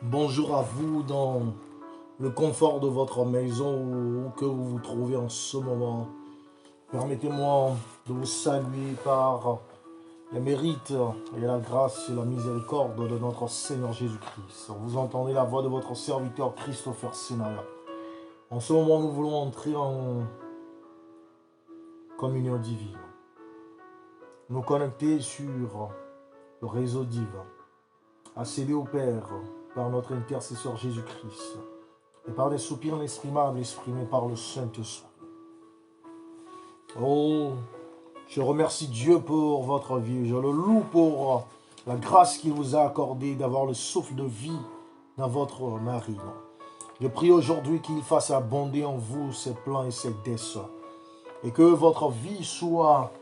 Bonjour à vous dans le confort de votre maison ou que vous vous trouvez en ce moment. Permettez-moi de vous saluer par les mérites et la grâce et la miséricorde de notre Seigneur Jésus-Christ. Vous entendez la voix de votre serviteur Christopher Senaya. En ce moment, nous voulons entrer en communion divine. Nous connecter sur le réseau divin, accéder au Père par notre intercesseur Jésus-Christ et par des soupirs inexprimables exprimés par le Saint-Esprit. Oh, je remercie Dieu pour votre vie. Je le loue pour la grâce qu'il vous a accordée d'avoir le souffle de vie dans votre narine. Je prie aujourd'hui qu'il fasse abonder en vous ses plans et ses desseins. Et que votre vie soit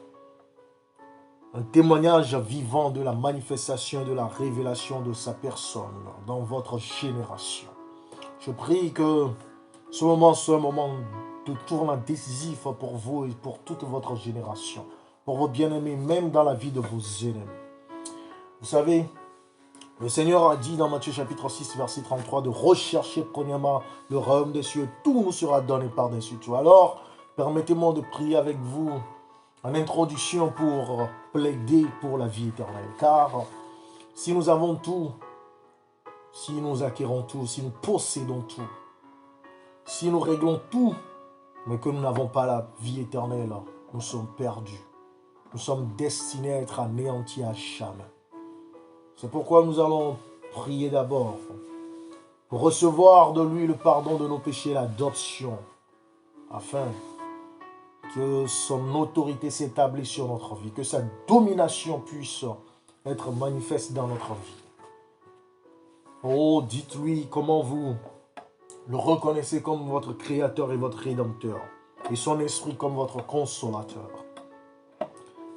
un témoignage vivant de la manifestation et de la révélation de sa personne dans votre génération. Je prie que ce moment soit un moment de tournant décisif pour vous et pour toute votre génération, pour vos bien-aimés, même dans la vie de vos ennemis. Vous savez, le Seigneur a dit dans Matthieu chapitre 6, verset 33, de rechercher premièrement le royaume des cieux. Tout nous sera donné par-dessus tout. Alors, permettez-moi de prier avec vous en introduction pour plaider pour la vie éternelle. Car si nous avons tout, si nous acquérons tout, si nous possédons tout, si nous réglons tout, mais que nous n'avons pas la vie éternelle, nous sommes perdus. Nous sommes destinés à être anéantis à jamais. C'est pourquoi nous allons prier d'abord pour recevoir de lui le pardon de nos péchés, l'adoption, afin que son autorité s'établisse sur notre vie, que sa domination puisse être manifeste dans notre vie. Oh, dites-lui comment vous le reconnaissez comme votre créateur et votre rédempteur, et son esprit comme votre consolateur.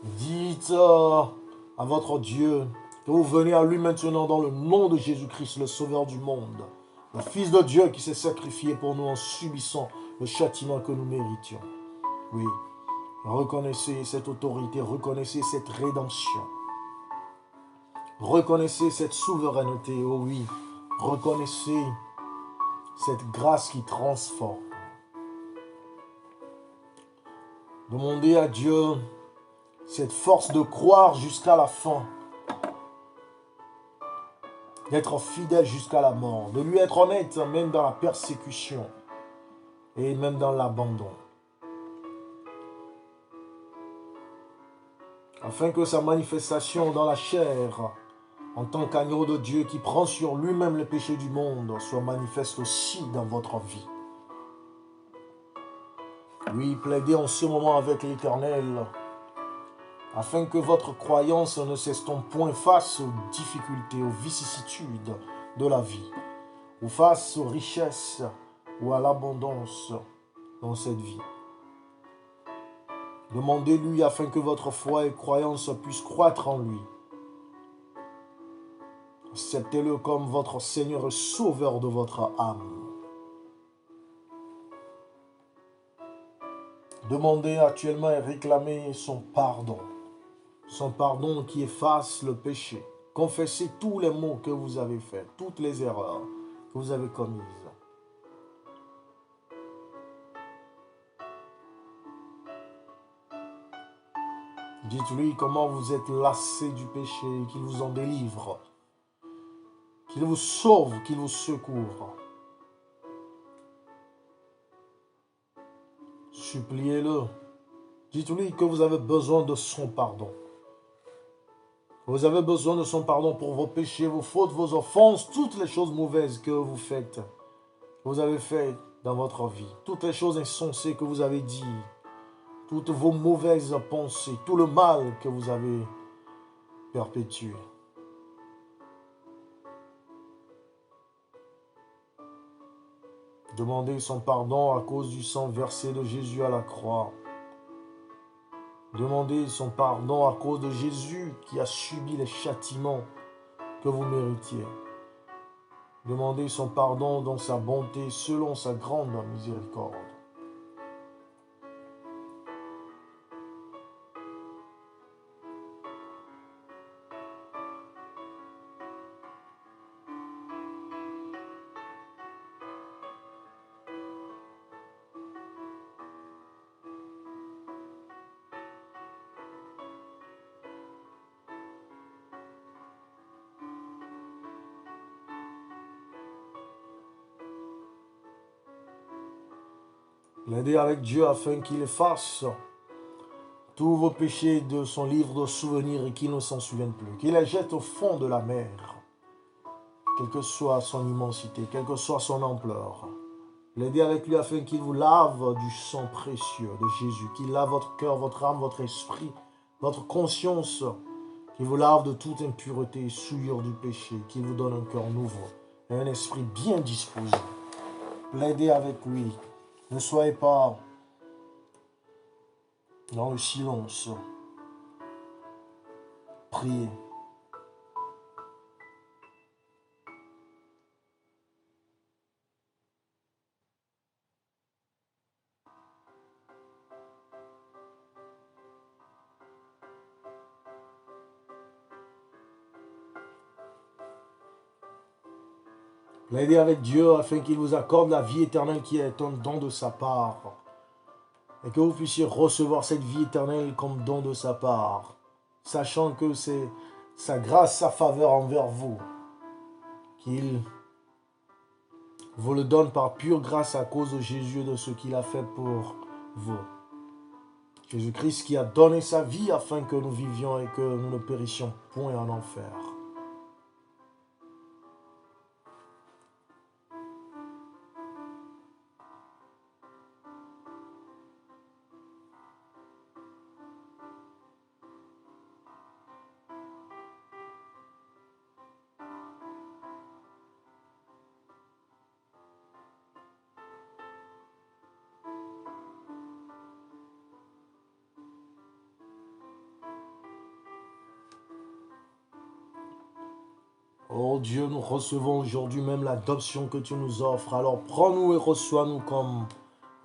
Dites à votre Dieu que vous venez à lui maintenant dans le nom de Jésus-Christ, le Sauveur du monde, le Fils de Dieu qui s'est sacrifié pour nous en subissant le châtiment que nous méritions. Oui, reconnaissez cette autorité, reconnaissez cette rédemption, reconnaissez cette souveraineté, oh oui, reconnaissez cette grâce qui transforme. Demandez à Dieu cette force de croire jusqu'à la fin, d'être fidèle jusqu'à la mort, de lui être honnête même dans la persécution et même dans l'abandon. Afin que sa manifestation dans la chair, en tant qu'agneau de Dieu qui prend sur lui-même le péché du monde, soit manifeste aussi dans votre vie. Oui, plaidez en ce moment avec l'Éternel, afin que votre croyance ne s'estompe point face aux difficultés, aux vicissitudes de la vie, ou face aux richesses ou à l'abondance dans cette vie. Demandez-lui afin que votre foi et croyance puissent croître en lui. Acceptez-le comme votre Seigneur et Sauveur de votre âme. Demandez actuellement et réclamez son pardon. Son pardon qui efface le péché. Confessez tous les maux que vous avez faits, toutes les erreurs que vous avez commises. Dites-lui comment vous êtes lassé du péché, qu'il vous en délivre, qu'il vous sauve, qu'il vous secourt. Suppliez-le. Dites-lui que vous avez besoin de son pardon. Vous avez besoin de son pardon pour vos péchés, vos fautes, vos offenses, toutes les choses mauvaises que vous faites, que vous avez faites dans votre vie, toutes les choses insensées que vous avez dites, toutes vos mauvaises pensées, tout le mal que vous avez perpétué. Demandez son pardon à cause du sang versé de Jésus à la croix. Demandez son pardon à cause de Jésus qui a subi les châtiments que vous méritiez. Demandez son pardon dans sa bonté selon sa grande miséricorde. Plaidez avec Dieu afin qu'il efface tous vos péchés de son livre de souvenirs et qu'il ne s'en souvienne plus. Qu'il les jette au fond de la mer, quelle que soit son immensité, quelle que soit son ampleur. Plaidez avec lui afin qu'il vous lave du sang précieux de Jésus, qu'il lave votre cœur, votre âme, votre esprit, votre conscience, qu'il vous lave de toute impureté et souillure du péché, qu'il vous donne un cœur nouveau et un esprit bien disposé. Plaidez avec lui. Ne soyez pas dans le silence. Priez. Plaidez avec Dieu afin qu'il vous accorde la vie éternelle qui est un don de sa part. Et que vous puissiez recevoir cette vie éternelle comme don de sa part. Sachant que c'est sa grâce, sa faveur envers vous. Qu'il vous le donne par pure grâce à cause de Jésus et de ce qu'il a fait pour vous. Jésus-Christ qui a donné sa vie afin que nous vivions et que nous ne périssions point en enfer. Oh Dieu, nous recevons aujourd'hui même l'adoption que tu nous offres. Alors prends-nous et reçois-nous comme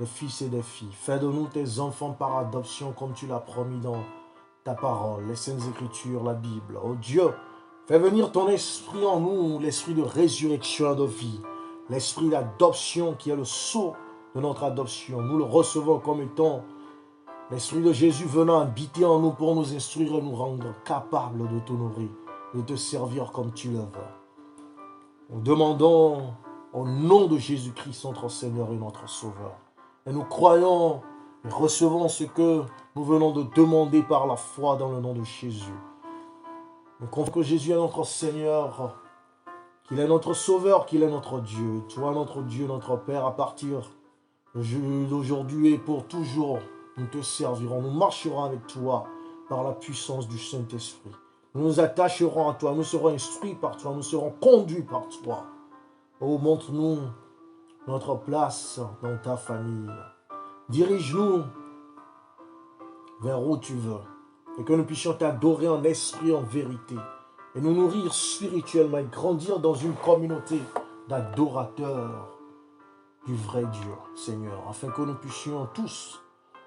des fils et des filles. Fais de nous tes enfants par adoption comme tu l'as promis dans ta parole, les Saintes Écritures, la Bible. Oh Dieu, fais venir ton esprit en nous, l'esprit de résurrection et de vie. L'esprit d'adoption qui est le sceau de notre adoption. Nous le recevons comme étant l'esprit de Jésus venant habiter en nous pour nous instruire et nous rendre capables de t'honorer, de te servir comme tu le veux. Nous demandons au nom de Jésus-Christ, notre Seigneur et notre Sauveur. Et nous croyons et recevons ce que nous venons de demander par la foi dans le nom de Jésus. Nous confions que Jésus est notre Seigneur, qu'il est notre Sauveur, qu'il est notre Dieu. Toi, notre Dieu, notre Père, à partir d'aujourd'hui et pour toujours, nous te servirons. Nous marcherons avec toi par la puissance du Saint-Esprit. Nous nous attacherons à toi, nous serons instruits par toi, nous serons conduits par toi. Oh, montre-nous notre place dans ta famille. Dirige-nous vers où tu veux. Et que nous puissions t'adorer en esprit, en vérité. Et nous nourrir spirituellement et grandir dans une communauté d'adorateurs du vrai Dieu, Seigneur. Afin que nous puissions tous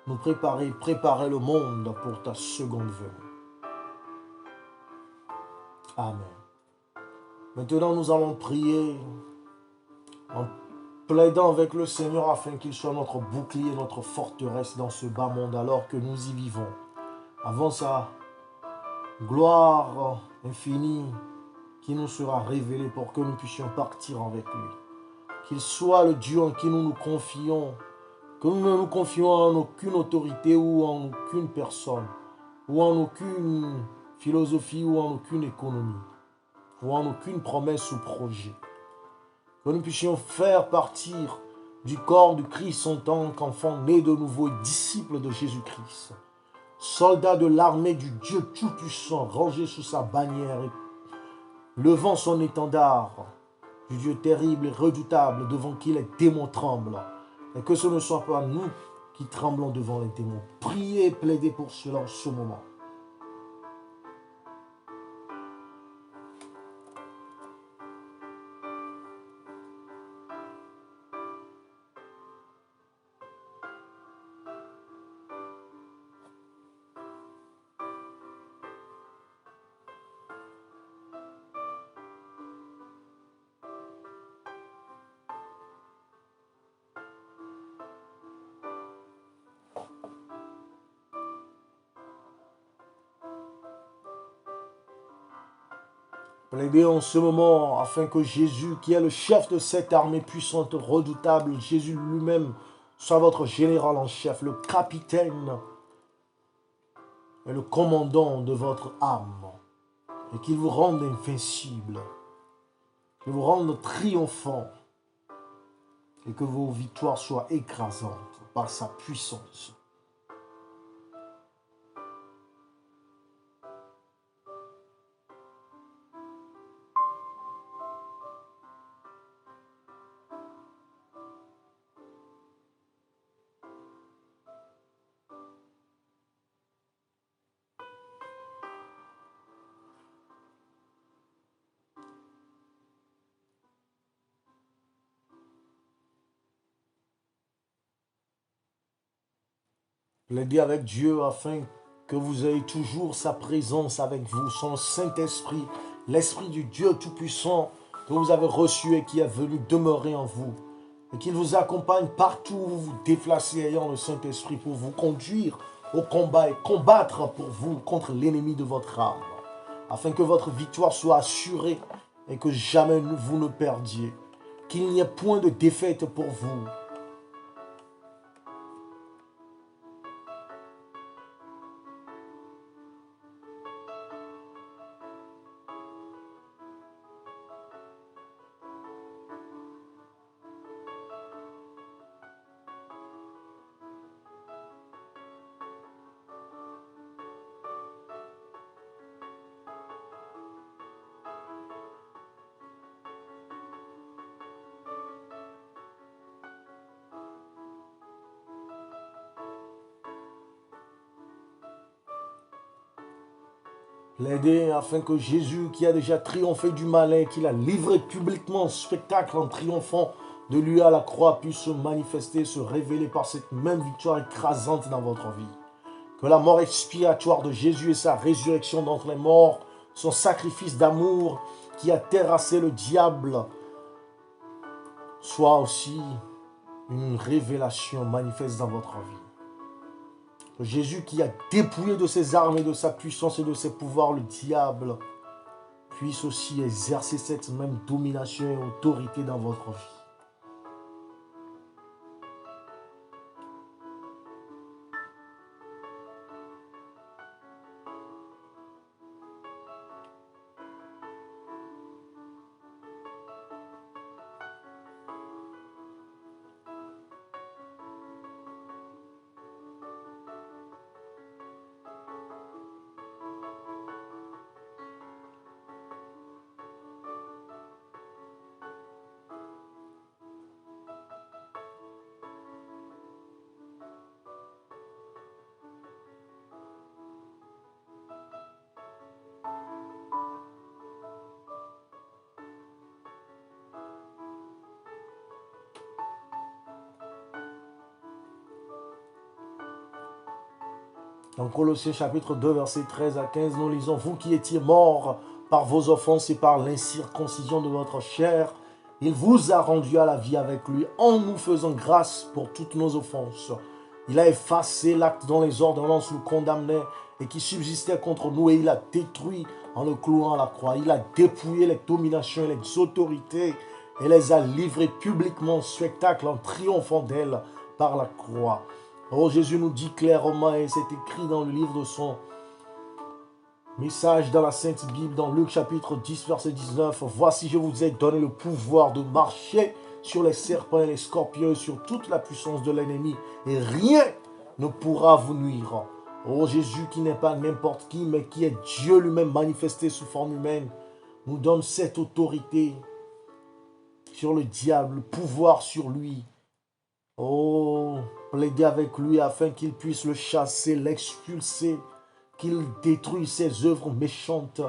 nous préparer le monde pour ta seconde venue. Amen. Maintenant, nous allons prier en plaidant avec le Seigneur afin qu'il soit notre bouclier, notre forteresse dans ce bas monde alors que nous y vivons. Avant sa gloire infinie qui nous sera révélée pour que nous puissions partir avec lui. Qu'il soit le Dieu en qui nous nous confions, que nous ne nous confions en aucune autorité ou en aucune personne, ou en aucune philosophie ou en aucune économie, ou en aucune promesse ou projet. Que nous puissions faire partir du corps du Christ en tant qu'enfants nés de nouveau et disciples de Jésus-Christ. Soldats de l'armée du Dieu Tout-Puissant, rangés sous sa bannière et levant son étendard, du Dieu terrible et redoutable devant qui les démons tremblent. Et que ce ne soit pas nous qui tremblons devant les démons. Priez et plaidez pour cela en ce moment. Plaidez en ce moment afin que Jésus, qui est le chef de cette armée puissante, redoutable, Jésus lui-même, soit votre général en chef, le capitaine et le commandant de votre âme, et qu'il vous rende invincible, qu'il vous rende triomphant, et que vos victoires soient écrasantes par sa puissance. Plaidez avec Dieu afin que vous ayez toujours sa présence avec vous, son Saint-Esprit, l'Esprit du Dieu Tout-Puissant que vous avez reçu et qui est venu demeurer en vous. Et qu'il vous accompagne partout où vous vous déplacez ayant le Saint-Esprit pour vous conduire au combat et combattre pour vous contre l'ennemi de votre âme. Afin que votre victoire soit assurée et que jamais vous ne perdiez. Qu'il n'y ait point de défaite pour vous. Plaidez afin que Jésus, qui a déjà triomphé du malin, qu'il a livré publiquement en spectacle en triomphant de lui à la croix, puisse se manifester, se révéler par cette même victoire écrasante dans votre vie. Que la mort expiatoire de Jésus et sa résurrection d'entre les morts, son sacrifice d'amour qui a terrassé le diable, soit aussi une révélation manifeste dans votre vie. Que Jésus qui a dépouillé de ses armes et de sa puissance et de ses pouvoirs le diable, puisse aussi exercer cette même domination et autorité dans votre vie. Dans Colossiens chapitre 2, versets 13 à 15, nous lisons « Vous qui étiez morts par vos offenses et par l'incirconcision de votre chair, il vous a rendu à la vie avec lui en nous faisant grâce pour toutes nos offenses. Il a effacé l'acte dont les ordonnances nous condamnaient et qui subsistait contre nous, et il a détruit en le clouant à la croix. Il a dépouillé les dominations et les autorités et les a livrées publiquement en spectacle en triomphant d'elles par la croix. » Oh, Jésus nous dit clairement, et c'est écrit dans le livre de son message dans la Sainte Bible, dans Luc chapitre 10, verset 19, « Voici, je vous ai donné le pouvoir de marcher sur les serpents et les scorpions, sur toute la puissance de l'ennemi, et rien ne pourra vous nuire. » Oh, Jésus qui n'est pas n'importe qui, mais qui est Dieu lui-même manifesté sous forme humaine, nous donne cette autorité sur le diable, le pouvoir sur lui. Oh, plaidez avec lui afin qu'il puisse le chasser, l'expulser, qu'il détruise ses œuvres méchantes.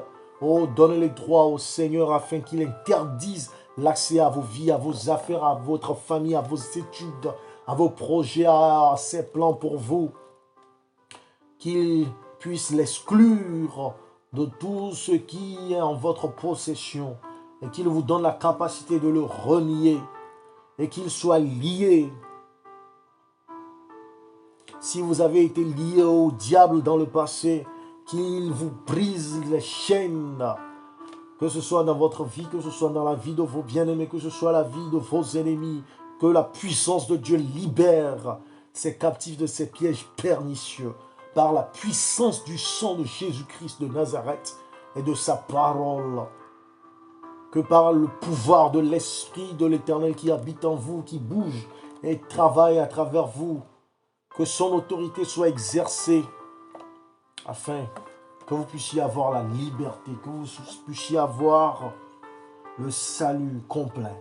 Oh, donnez-le droit au Seigneur afin qu'il interdise l'accès à vos vies, à vos affaires, à votre famille, à vos études, à vos projets, à ses plans pour vous. Qu'il puisse l'exclure de tout ce qui est en votre possession et qu'il vous donne la capacité de le renier et qu'il soit lié. Si vous avez été lié au diable dans le passé, qu'il vous brise les chaînes, que ce soit dans votre vie, que ce soit dans la vie de vos bien-aimés, que ce soit la vie de vos ennemis, Que la puissance de Dieu libère ces captifs de ces pièges pernicieux par la puissance du sang de Jésus-Christ de Nazareth et de sa parole. Que par le pouvoir de l'Esprit de l'Éternel qui habite en vous, qui bouge et travaille à travers vous, que son autorité soit exercée afin que vous puissiez avoir la liberté, que vous puissiez avoir le salut complet.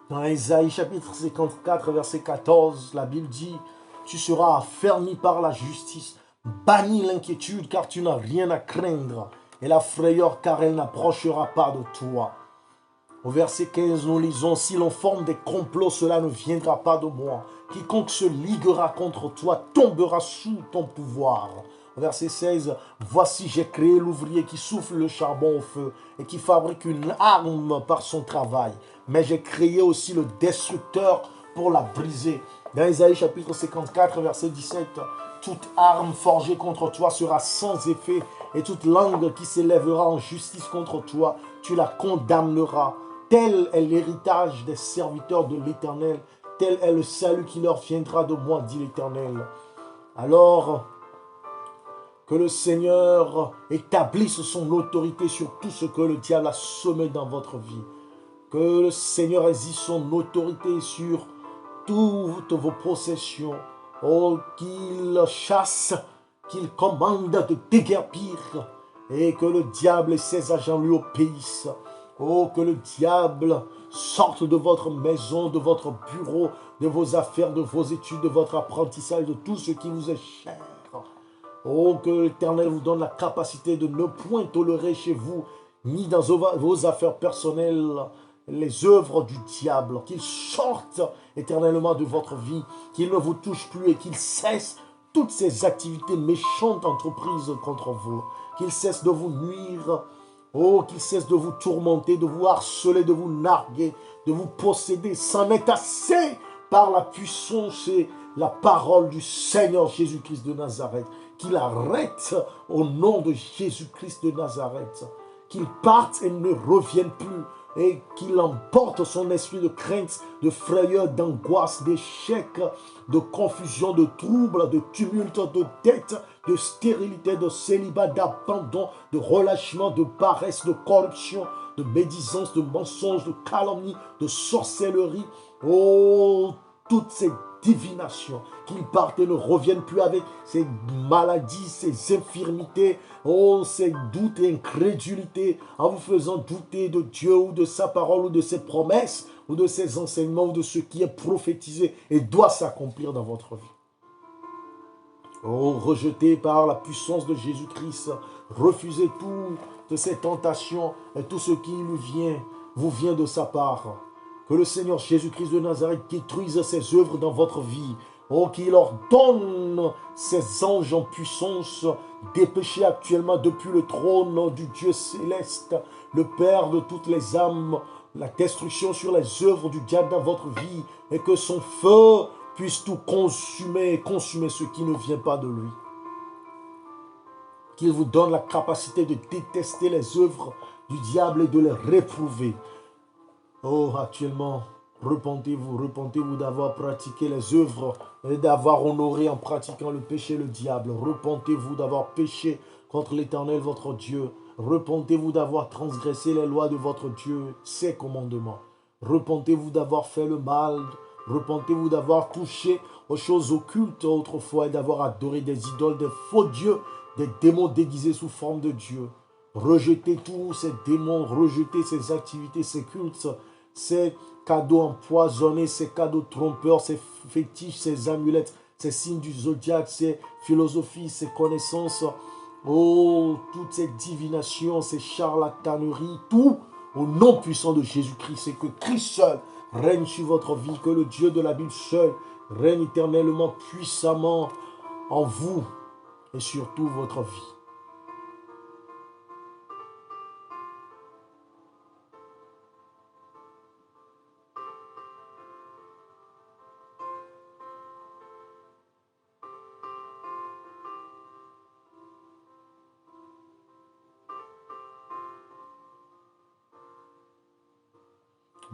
Dans Ésaïe chapitre 54, verset 14, la Bible dit « Tu seras affermi par la justice, banni l'inquiétude car tu n'as rien à craindre, et la frayeur car elle n'approchera pas de toi. » Au verset 15, nous lisons « Si l'on forme des complots, cela ne viendra pas de moi. Quiconque se liguera contre toi tombera sous ton pouvoir. » Au verset 16, « Voici, j'ai créé l'ouvrier qui souffle le charbon au feu et qui fabrique une arme par son travail. Mais j'ai créé aussi le destructeur pour la briser. » Dans Ésaïe chapitre 54, verset 17, « Toute arme forgée contre toi sera sans effet, et toute langue qui s'élèvera en justice contre toi, tu la condamneras. Tel est l'héritage des serviteurs de l'Éternel, tel est le salut qui leur viendra de moi, dit l'Éternel. » Alors que le Seigneur établisse son autorité sur tout ce que le diable a semé dans votre vie. Que le Seigneur exerce son autorité sur toutes vos possessions. Oh, qu'il chasse, qu'il commande de déguerpir, et que le diable et ses agents lui obéissent. Oh, que le diable sorte de votre maison, de votre bureau, de vos affaires, de vos études, de votre apprentissage, de tout ce qui vous est cher. Oh, que l'Éternel vous donne la capacité de ne point tolérer chez vous, ni dans vos affaires personnelles, les œuvres du diable, qu'il sorte éternellement de votre vie, qu'il ne vous touche plus et qu'il cesse toutes ces activités méchantes entreprises contre vous, qu'il cesse de vous nuire, oh, qu'il cesse de vous tourmenter, de vous harceler, de vous narguer, de vous posséder. C'en est assez par la puissance et la parole du Seigneur Jésus-Christ de Nazareth. Qu'il arrête au nom de Jésus-Christ de Nazareth, qu'il parte et ne revienne plus, et qu'il emporte son esprit de crainte, de frayeur, d'angoisse, d'échec, de confusion, de trouble, de tumulte, de dette, de stérilité, de célibat, d'abandon, de relâchement, de paresse, de corruption, de médisance, de mensonge, de calomnie, de sorcellerie. Oh, toutes ces divination, qu'il parte et ne revienne plus avec ces maladies, ces infirmités, oh, ces doutes et incrédulités, en vous faisant douter de Dieu ou de sa parole ou de ses promesses ou de ses enseignements ou de ce qui est prophétisé et doit s'accomplir dans votre vie. Oh, rejeté par la puissance de Jésus-Christ, refusez toutes ces tentations et tout ce qui vous vient de sa part. Que le Seigneur Jésus-Christ de Nazareth détruise ses œuvres dans votre vie. Oh, qu'il ordonne ses anges en puissance, dépêchés actuellement depuis le trône du Dieu céleste, le Père de toutes les âmes, la destruction sur les œuvres du diable dans votre vie, et que son feu puisse tout consumer et consumer ce qui ne vient pas de lui. Qu'il vous donne la capacité de détester les œuvres du diable et de les réprouver. Oh, actuellement, repentez-vous d'avoir pratiqué les œuvres et d'avoir honoré en pratiquant le péché le diable. Repentez-vous d'avoir péché contre l'Éternel votre Dieu. Repentez-vous d'avoir transgressé les lois de votre Dieu, ses commandements. Repentez-vous d'avoir fait le mal. Repentez-vous d'avoir touché aux choses occultes autrefois et d'avoir adoré des idoles, des faux dieux, des démons déguisés sous forme de Dieu. Rejetez tous ces démons, rejetez ces activités, ces cultes, ces cadeaux empoisonnés, ces cadeaux trompeurs, ces fétiches, ces amulettes, ces signes du zodiaque, ces philosophies, ces connaissances, oh, toutes ces divinations, ces charlataneries, tout au nom puissant de Jésus-Christ. Et que Christ seul règne sur votre vie, que le Dieu de la Bible seul règne éternellement, puissamment en vous et sur toute votre vie.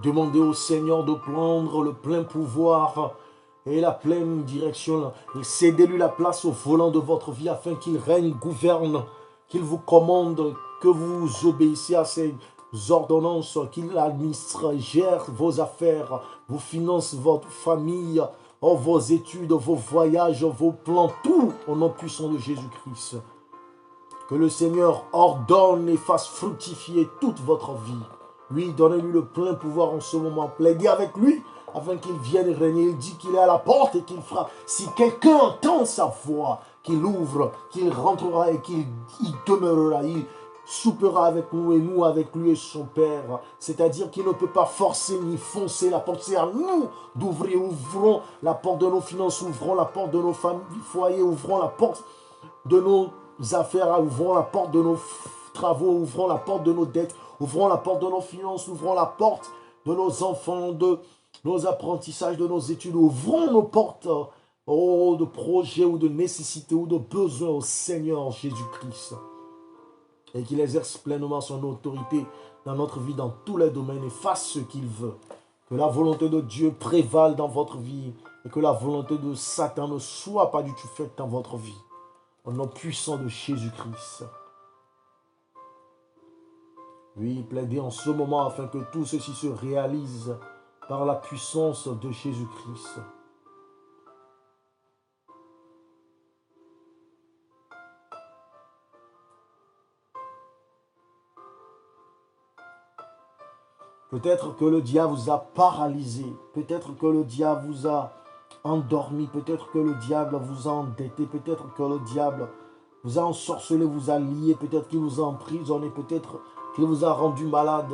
demandez au Seigneur de prendre le plein pouvoir et la pleine direction. Et cédez-lui la place au volant de votre vie afin qu'il règne, gouverne, qu'il vous commande, que vous obéissiez à ses ordonnances, qu'il administre, gère vos affaires, vos finances, votre famille, vos études, vos voyages, vos plans, tout au nom puissant de Jésus-Christ. Que le Seigneur ordonne et fasse fructifier toute votre vie. Oui, donnez-lui le plein pouvoir en ce moment. Plaidez avec lui afin qu'il vienne régner. Il dit qu'il est à la porte et qu'il frappe. Si quelqu'un entend sa voix, qu'il ouvre, qu'il rentrera et qu'il y demeurera. Il soupera avec nous et nous avec lui et son Père. C'est-à-dire qu'il ne peut pas forcer ni foncer la porte. C'est à nous d'ouvrir. Ouvrons la porte de nos finances, ouvrons la porte de nos familles, foyers, ouvrons la porte de nos affaires, ouvrons la porte de nos travaux, ouvrons la porte de nos dettes, ouvrons la porte de nos finances, ouvrons la porte de nos enfants, de nos apprentissages, de nos études, ouvrons nos portes de projets ou de nécessités ou de besoins au Seigneur Jésus-Christ. Et qu'il exerce pleinement son autorité dans notre vie, dans tous les domaines et fasse ce qu'il veut. Que la volonté de Dieu prévale dans votre vie et que la volonté de Satan ne soit pas du tout faite dans votre vie. Au nom puissant de Jésus-Christ. Oui, plaidez en ce moment afin que tout ceci se réalise par la puissance de Jésus-Christ. Peut-être que le diable vous a paralysé. Peut-être que le diable vous a endormi. Peut-être que le diable vous a endetté. Peut-être que le diable vous a ensorcelé, vous a lié. Peut-être qu'il vous a emprisonné. Peut-être qu'il vous a rendu malade.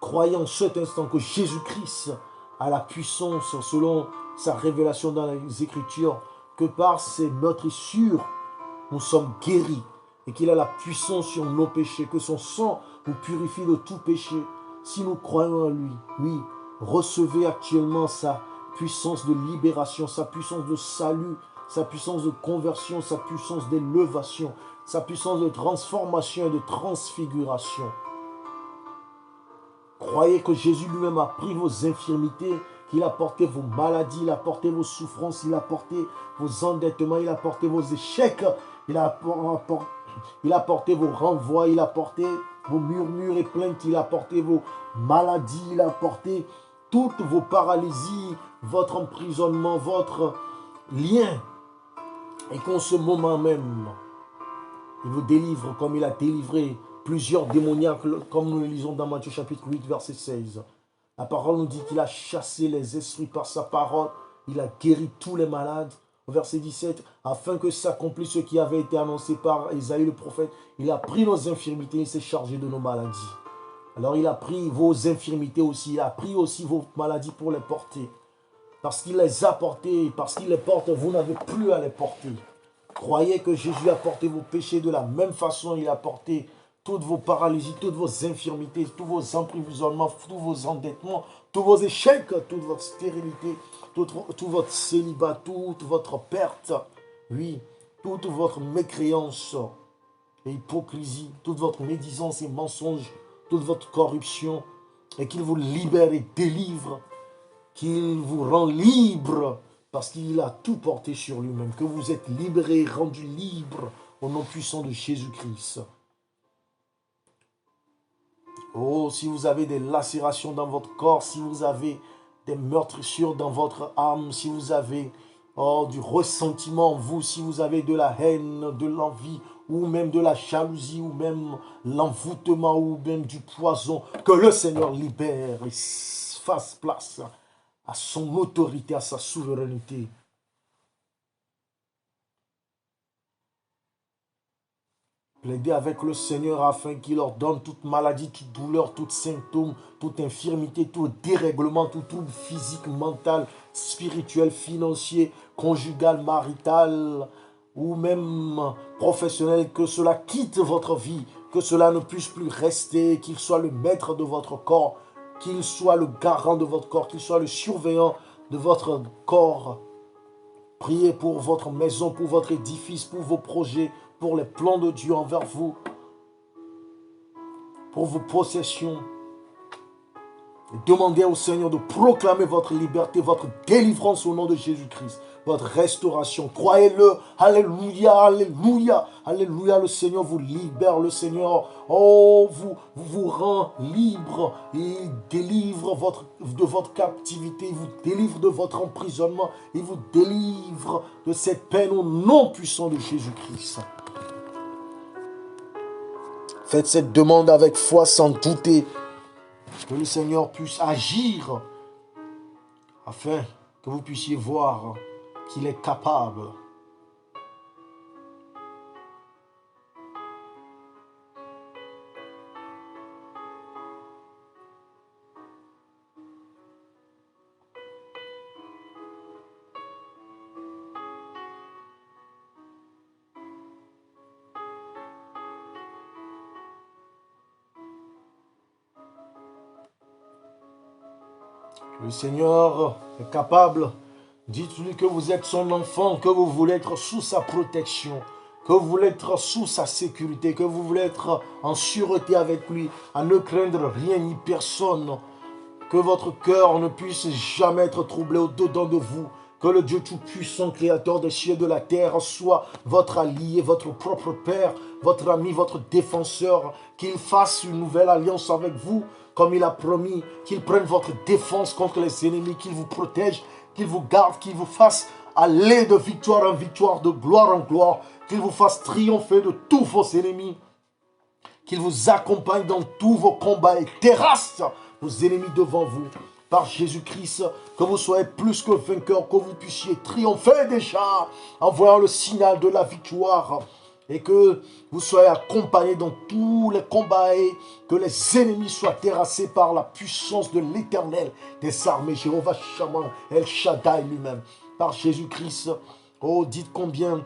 Croyez en cet instant que Jésus-Christ a la puissance, selon sa révélation dans les Écritures, que par ses meurtrissures, nous sommes guéris. Et qu'il a la puissance sur nos péchés. Que son sang nous purifie de tout péché. Si nous croyons en lui, oui, recevez actuellement sa puissance de libération, sa puissance de salut, sa puissance de conversion, sa puissance d'élévation, sa puissance de transformation et de transfiguration. Croyez que Jésus lui-même a pris vos infirmités, qu'il a porté vos maladies, il a porté vos souffrances, il a porté vos endettements, il a porté vos échecs, il a porté vos renvois, il a porté vos murmures et plaintes, il a porté vos maladies, il a porté toutes vos paralysies, votre emprisonnement, votre lien. Et qu'en ce moment même, il vous délivre comme il a délivré plusieurs démoniaques, comme nous le lisons dans Matthieu chapitre 8, verset 16. La parole nous dit qu'il a chassé les esprits par sa parole, il a guéri tous les malades. Au verset 17, afin que s'accomplisse ce qui avait été annoncé par Isaïe le prophète, il a pris nos infirmités, il s'est chargé de nos maladies. Alors il a pris vos infirmités aussi, il a pris aussi vos maladies pour les porter. Parce qu'il les a portées, parce qu'il les porte, vous n'avez plus à les porter. Croyez que Jésus a porté vos péchés de la même façon, il a porté toutes vos paralysies, toutes vos infirmités, tous vos emprisonnements, tous vos endettements, tous vos échecs, toute votre stérilité, tout votre célibat, toute votre perte, oui, toute votre mécréance et hypocrisie, toute votre médisance et mensonge, toute votre corruption, et qu'il vous libère et délivre, qu'il vous rend libre, parce qu'il a tout porté sur lui-même, que vous êtes libérés et rendus libres au nom puissant de Jésus-Christ. Oh, si vous avez des lacérations dans votre corps, si vous avez des meurtrissures dans votre âme, si vous avez du ressentiment en vous, si vous avez de la haine, de l'envie, ou même de la jalousie, ou même l'envoûtement, ou même du poison, que le Seigneur libère et fasse place à son autorité, à sa souveraineté. Plaidez avec le Seigneur afin qu'il leur donne toute maladie, toute douleur, tout symptôme, toute infirmité, tout dérèglement, tout trouble physique, mental, spirituel, financier, conjugal, marital ou même professionnel, que cela quitte votre vie, que cela ne puisse plus rester, qu'il soit le maître de votre corps, qu'il soit le garant de votre corps, qu'il soit le surveillant de votre corps. Priez pour votre maison, pour votre édifice, pour vos projets, pour les plans de Dieu envers vous, pour vos possessions. Demandez au Seigneur de proclamer votre liberté, votre délivrance au nom de Jésus-Christ, votre restauration. Croyez-le. Alléluia, alléluia, alléluia. Le Seigneur vous libère, le Seigneur vous rend libre. Il délivre de votre captivité, il vous délivre de votre emprisonnement, il vous délivre de cette peine au nom puissant de Jésus-Christ. Faites cette demande avec foi sans douter. Que le Seigneur puisse agir afin que vous puissiez voir qu'il est capable. Le Seigneur est capable. Dites-lui que vous êtes son enfant, que vous voulez être sous sa protection, que vous voulez être sous sa sécurité, que vous voulez être en sûreté avec lui, à ne craindre rien ni personne, que votre cœur ne puisse jamais être troublé au-dedans de vous, que le Dieu Tout-Puissant, Créateur des cieux et de la terre, soit votre allié, votre propre Père, votre ami, votre défenseur, qu'il fasse une nouvelle alliance avec vous, comme il a promis, qu'il prenne votre défense contre les ennemis, qu'il vous protège, qu'il vous garde, qu'il vous fasse aller de victoire en victoire, de gloire en gloire, qu'il vous fasse triompher de tous vos ennemis, qu'il vous accompagne dans tous vos combats et terrasse vos ennemis devant vous. Par Jésus-Christ, que vous soyez plus que vainqueurs, que vous puissiez triompher déjà en voyant le signal de la victoire, et que vous soyez accompagnés dans tous les combats et que les ennemis soient terrassés par la puissance de l'Éternel des armées, Jéhovah Shammah, El Shaddai lui-même. Par Jésus-Christ, oh, dites combien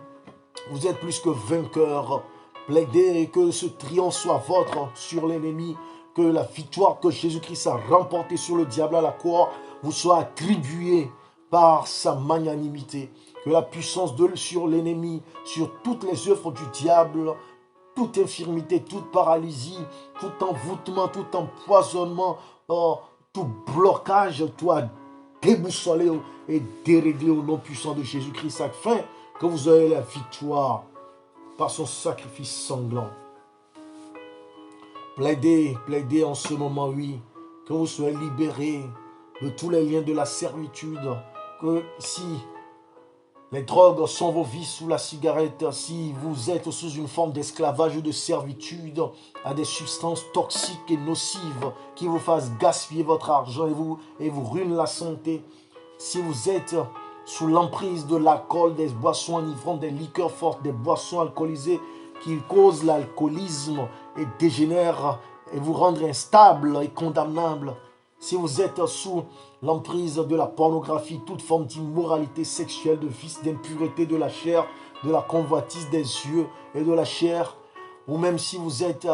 vous êtes plus que vainqueurs. Plaidez que ce triomphe soit vôtre sur l'ennemi, que la victoire que Jésus-Christ a remportée sur le diable à la croix vous soit attribuée par sa magnanimité. Que la puissance sur l'ennemi, sur toutes les œuvres du diable, toute infirmité, toute paralysie, tout envoûtement, tout empoisonnement, tout blocage, soit déboussolé et déréglé au nom puissant de Jésus-Christ, afin que vous ayez la victoire par son sacrifice sanglant. Plaidez en ce moment, oui, que vous soyez libérés de tous les liens de la servitude, que si les drogues sont vos vices ou la cigarette, si vous êtes sous une forme d'esclavage ou de servitude à des substances toxiques et nocives qui vous fassent gaspiller votre argent et vous ruinent la santé, si vous êtes sous l'emprise de l'alcool, des boissons enivrantes, des liqueurs fortes, des boissons alcoolisées qui causent l'alcoolisme et dégénèrent et vous rendent instable et condamnable, si vous êtes sous l'emprise de la pornographie, toute forme d'immoralité sexuelle, de vice, d'impureté de la chair, de la convoitise des yeux et de la chair, ou même si vous êtes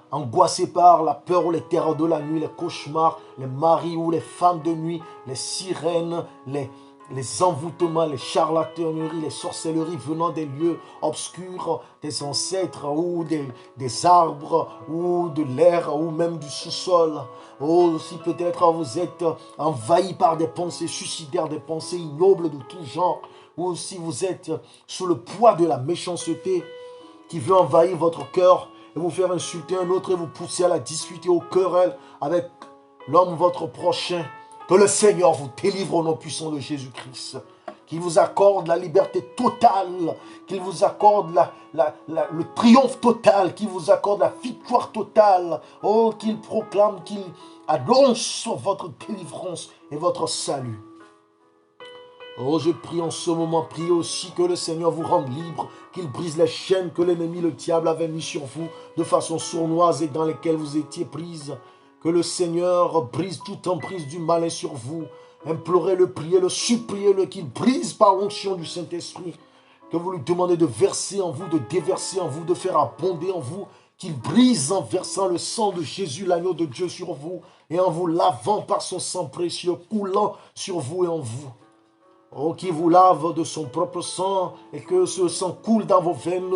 angoissé par la peur ou les terreurs de la nuit, les cauchemars, les maris ou les femmes de nuit, les sirènes, les envoûtements, les charlataneries, les sorcelleries venant des lieux obscurs, des ancêtres ou des arbres ou de l'air ou même du sous-sol. Oh, si peut-être vous êtes envahi par des pensées suicidaires, des pensées ignobles de tout genre, ou si vous êtes sous le poids de la méchanceté qui veut envahir votre cœur et vous faire insulter un autre et vous pousser à la disputer au querelle avec l'homme votre prochain, que le Seigneur vous délivre au nom puissant de Jésus-Christ. Qu'il vous accorde la liberté totale, qu'il vous accorde le triomphe total, qu'il vous accorde la victoire totale. Oh, qu'il proclame, qu'il annonce sur votre délivrance et votre salut. Oh, je prie en ce moment, priez aussi que le Seigneur vous rende libre, qu'il brise les chaînes que l'ennemi, le diable, avait mis sur vous de façon sournoise et dans lesquelles vous étiez prises. Que le Seigneur brise toute emprise du malin sur vous. Implorez-le, priez-le, suppliez-le, qu'il brise par l'onction du Saint-Esprit. Que vous lui demandez de verser en vous, de déverser en vous, de faire abonder en vous. Qu'il brise en versant le sang de Jésus, l'agneau de Dieu sur vous, et en vous lavant par son sang précieux, coulant sur vous et en vous. Oh, qui vous lave de son propre sang et que ce sang coule dans vos veines,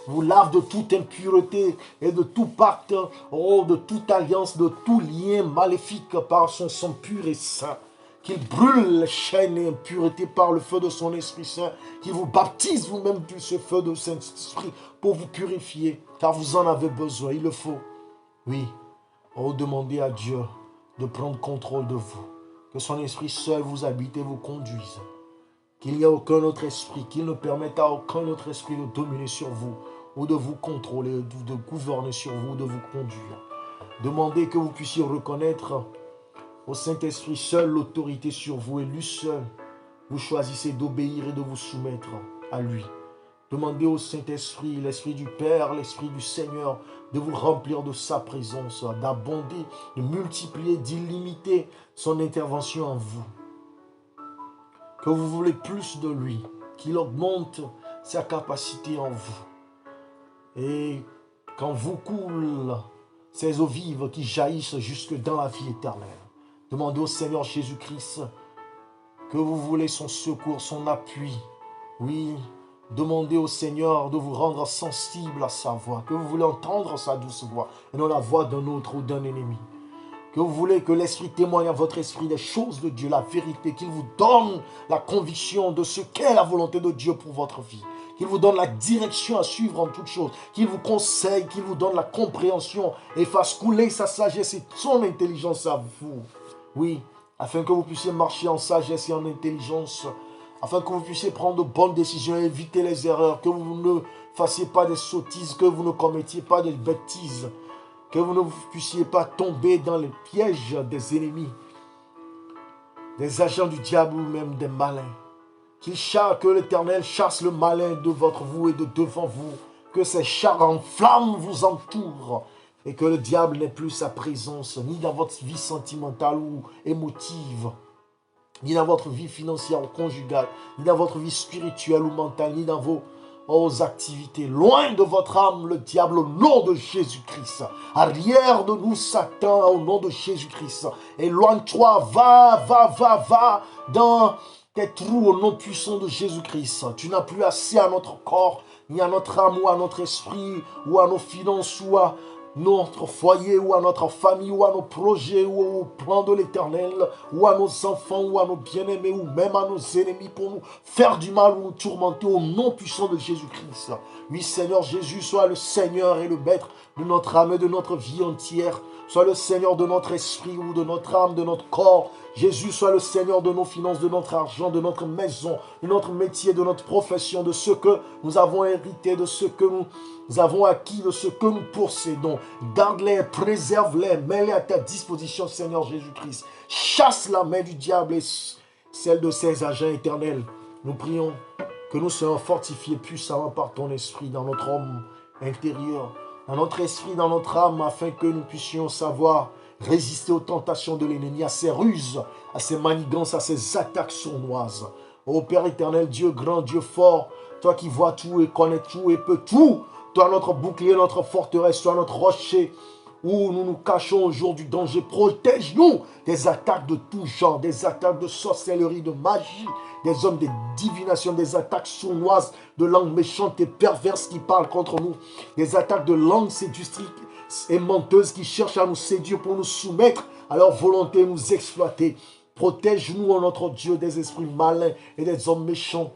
vous lave de toute impureté et de tout pacte, oh, de toute alliance, de tout lien maléfique par son sang pur et saint. Qu'il brûle les chaînes et impuretés par le feu de son Esprit Saint, qu'il vous baptise vous-même de ce feu de Saint-Esprit pour vous purifier, car vous en avez besoin, il le faut. Oui, oh, demandez à Dieu de prendre contrôle de vous, que son Esprit seul vous habite et vous conduise. Qu'il n'y ait aucun autre esprit, qu'il ne permette à aucun autre esprit de dominer sur vous, ou de vous contrôler, ou de gouverner sur vous, ou de vous conduire. Demandez que vous puissiez reconnaître au Saint-Esprit seul l'autorité sur vous, et lui seul, vous choisissez d'obéir et de vous soumettre à lui. Demandez au Saint-Esprit, l'Esprit du Père, l'Esprit du Seigneur, de vous remplir de sa présence, d'abonder, de multiplier, d'illimiter son intervention en vous. Que vous voulez plus de lui, qu'il augmente sa capacité en vous. Et quand vous coulent ces eaux vives qui jaillissent jusque dans la vie éternelle, demandez au Seigneur Jésus-Christ que vous voulez son secours, son appui. Oui, demandez au Seigneur de vous rendre sensible à sa voix, que vous voulez entendre sa douce voix, et non la voix d'un autre ou d'un ennemi. Que vous voulez que l'Esprit témoigne à votre esprit des choses de Dieu, la vérité, qu'il vous donne la conviction de ce qu'est la volonté de Dieu pour votre vie, qu'il vous donne la direction à suivre en toutes choses, qu'il vous conseille, qu'il vous donne la compréhension et fasse couler sa sagesse et son intelligence à vous. Oui, afin que vous puissiez marcher en sagesse et en intelligence, afin que vous puissiez prendre de bonnes décisions et éviter les erreurs, que vous ne fassiez pas des sottises, que vous ne commettiez pas des bêtises, que vous ne puissiez pas tomber dans les pièges des ennemis, des agents du diable ou même des malins. Que l'Éternel chasse le malin de votre vous et de devant vous, que ces chars en flammes vous entourent et que le diable n'ait plus sa présence ni dans votre vie sentimentale ou émotive, ni dans votre vie financière ou conjugale, ni dans votre vie spirituelle ou mentale, ni dans vos activités. Loin de votre âme, le diable, au nom de Jésus-Christ. Arrière de nous, Satan, au nom de Jésus-Christ. Éloigne-toi, va dans tes trous au nom puissant de Jésus-Christ. Tu n'as plus assez à notre corps, ni à notre âme, ou à notre esprit, ou à nos finances, ou à notre foyer, ou à notre famille, ou à nos projets, ou au plan de l'Éternel, ou à nos enfants, ou à nos bien-aimés, ou même à nos ennemis, pour nous faire du mal ou nous tourmenter au nom puissant de Jésus-Christ. Oui, Seigneur Jésus, sois le Seigneur et le Maître de notre âme et de notre vie entière. Sois le Seigneur de notre esprit ou de notre âme, de notre corps. Jésus, sois le Seigneur de nos finances, de notre argent, de notre maison, de notre métier, de notre profession, de ce que nous avons hérité, de ce que nous avons acquis, de ce que nous possédons. Garde-les, préserve-les, mets-les à ta disposition, Seigneur Jésus-Christ. Chasse la main du diable et celle de ses agents éternels. Nous prions que nous soyons fortifiés puissamment par ton esprit dans notre homme intérieur, dans notre esprit, dans notre âme, afin que nous puissions savoir résister aux tentations de l'ennemi, à ses ruses, à ses manigances, à ses attaques sournoises. Ô Père éternel, Dieu grand, Dieu fort, toi qui vois tout et connais tout et peux tout, toi notre bouclier, notre forteresse, toi notre rocher, où nous nous cachons au jour du danger. Protège-nous des attaques de tout genre, des attaques de sorcellerie, de magie, des hommes de divination, des attaques sournoises, de langues méchantes et perverses qui parlent contre nous, des attaques de langues séductrices et menteuses qui cherchent à nous séduire pour nous soumettre à leur volonté et nous exploiter. Protège-nous, ô notre Dieu, des esprits malins et des hommes méchants.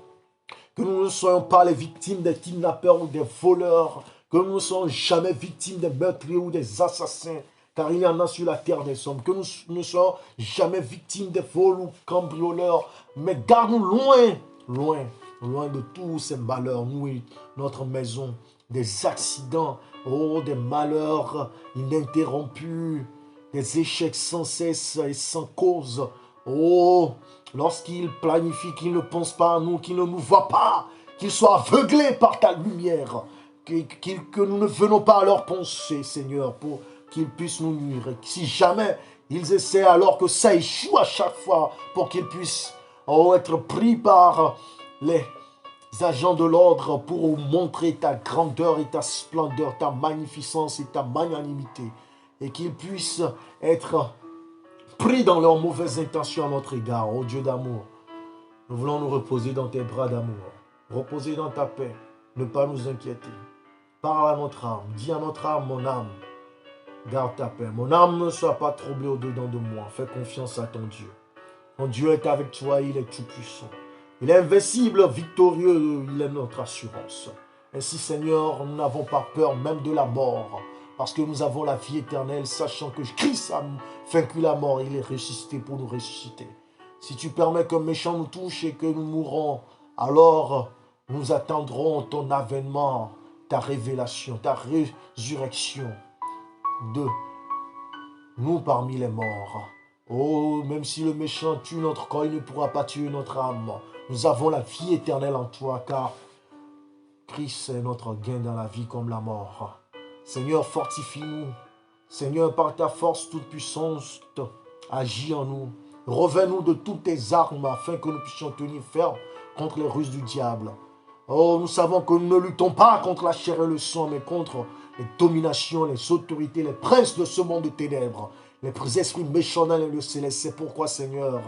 Que nous ne soyons pas les victimes des kidnappeurs ou des voleurs, que nous ne soyons jamais victimes des meurtriers ou des assassins, car il y en a sur la terre des hommes. Que nous ne soyons jamais victimes des vols ou cambrioleurs, mais garde-nous loin de tous ces malheurs, nous et notre maison, des accidents, des malheurs ininterrompus, des échecs sans cesse et sans cause. Lorsqu'ils planifient, qu'ils ne pensent pas à nous, qu'ils ne nous voient pas, qu'ils soient aveuglés par ta lumière, que nous ne venons pas à leur pensée, Seigneur, pour qu'ils puissent nous nuire. Et si jamais ils essaient, alors que ça échoue à chaque fois, pour qu'ils puissent être pris par les agents de l'ordre pour montrer ta grandeur et ta splendeur, ta magnificence et ta magnanimité, et qu'ils puissent être pris dans leurs mauvaises intentions à notre égard, ô Dieu d'amour. Nous voulons nous reposer dans tes bras d'amour, reposer dans ta paix, ne pas nous inquiéter. Parle à notre âme, dis à notre âme, mon âme, garde ta paix. Mon âme ne soit pas troublée au-dedans de moi. Fais confiance à ton Dieu. Ton Dieu est avec toi, il est tout-puissant. Il est invincible, victorieux, il est notre assurance. Ainsi, Seigneur, nous n'avons pas peur même de la mort, parce que nous avons la vie éternelle, sachant que Christ a vaincu la mort, il est ressuscité pour nous ressusciter. Si tu permets qu'un méchant nous touche et que nous mourrons, alors nous attendrons ton avènement, ta révélation, ta résurrection de nous parmi les morts. Oh, même si le méchant tue notre corps, il ne pourra pas tuer notre âme. Nous avons la vie éternelle en toi, car Christ est notre gain dans la vie comme la mort. Seigneur, fortifie-nous. Seigneur, par ta force toute puissance, agis en nous. Revêt-nous de toutes tes armes afin que nous puissions tenir ferme contre les ruses du diable. Oh, nous savons que nous ne luttons pas contre la chair et le sang, mais contre les dominations, les autorités, les princes de ce monde de ténèbres, les esprits méchants dans les lieux célestes. C'est pourquoi, Seigneur,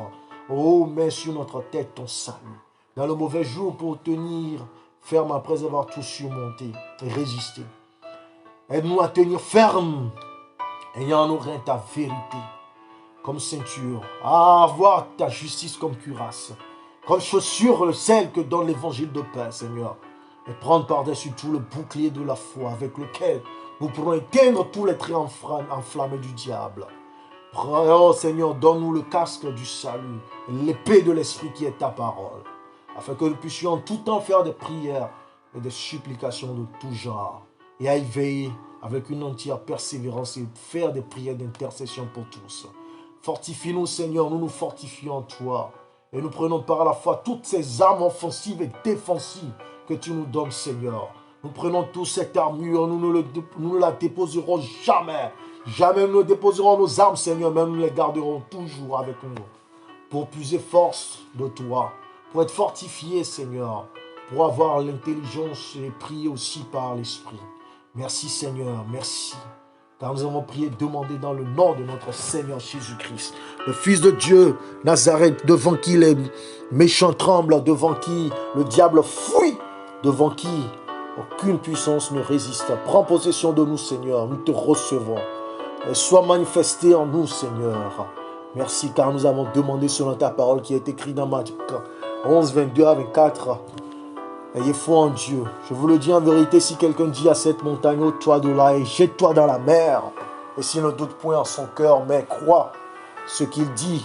oh, mets sur notre tête ton salut. Dans le mauvais jour, pour tenir ferme après avoir tout surmonté et résisté. Aide-nous à tenir ferme, ayant en nos reins ta vérité comme ceinture, à avoir ta justice comme cuirasse, comme chaussure celle que donne l'évangile de paix, Seigneur, et prendre par-dessus tout le bouclier de la foi avec lequel nous pourrons éteindre tous les traits enflammés du diable. Oh Seigneur, donne-nous le casque du salut, l'épée de l'esprit qui est ta parole, afin que nous puissions en tout temps faire des prières et des supplications de tout genre, et à y veiller avec une entière persévérance et faire des prières d'intercession pour tous. Fortifie-nous, Seigneur, nous nous fortifions en toi. Et nous prenons par la foi toutes ces armes offensives et défensives que tu nous donnes, Seigneur. Nous prenons toute cette armure, nous ne la déposerons jamais. Jamais nous ne déposerons nos armes, Seigneur, mais nous les garderons toujours avec nous. Pour puiser force de toi, pour être fortifié, Seigneur, pour avoir l'intelligence et prier aussi par l'Esprit. Merci, Seigneur, merci. Car nous avons prié, demandé dans le nom de notre Seigneur Jésus-Christ, le Fils de Dieu, Nazareth, devant qui les méchants tremblent, devant qui le diable fuit, devant qui aucune puissance ne résiste. Prends possession de nous, Seigneur, nous te recevons. Et sois manifesté en nous, Seigneur. Merci, car nous avons demandé selon ta parole qui est écrite dans Matthieu 11, 22 à 24. Ayez foi en Dieu. Je vous le dis en vérité, si quelqu'un dit à cette montagne, ôte-toi de là et jette-toi dans la mer, et s'il ne doute point en son cœur, mais croit ce qu'il dit,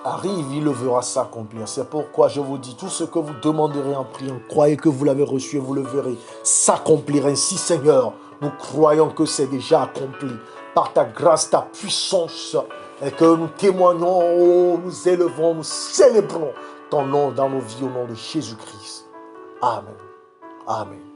arrive, il le verra s'accomplir. C'est pourquoi je vous dis, tout ce que vous demanderez en priant, croyez que vous l'avez reçu et vous le verrez s'accomplir. Ainsi, Seigneur, nous croyons que c'est déjà accompli par ta grâce, ta puissance, et que nous témoignons, nous élevons, nous célébrons ton nom dans nos vies au nom de Jésus-Christ. Amen. Amen.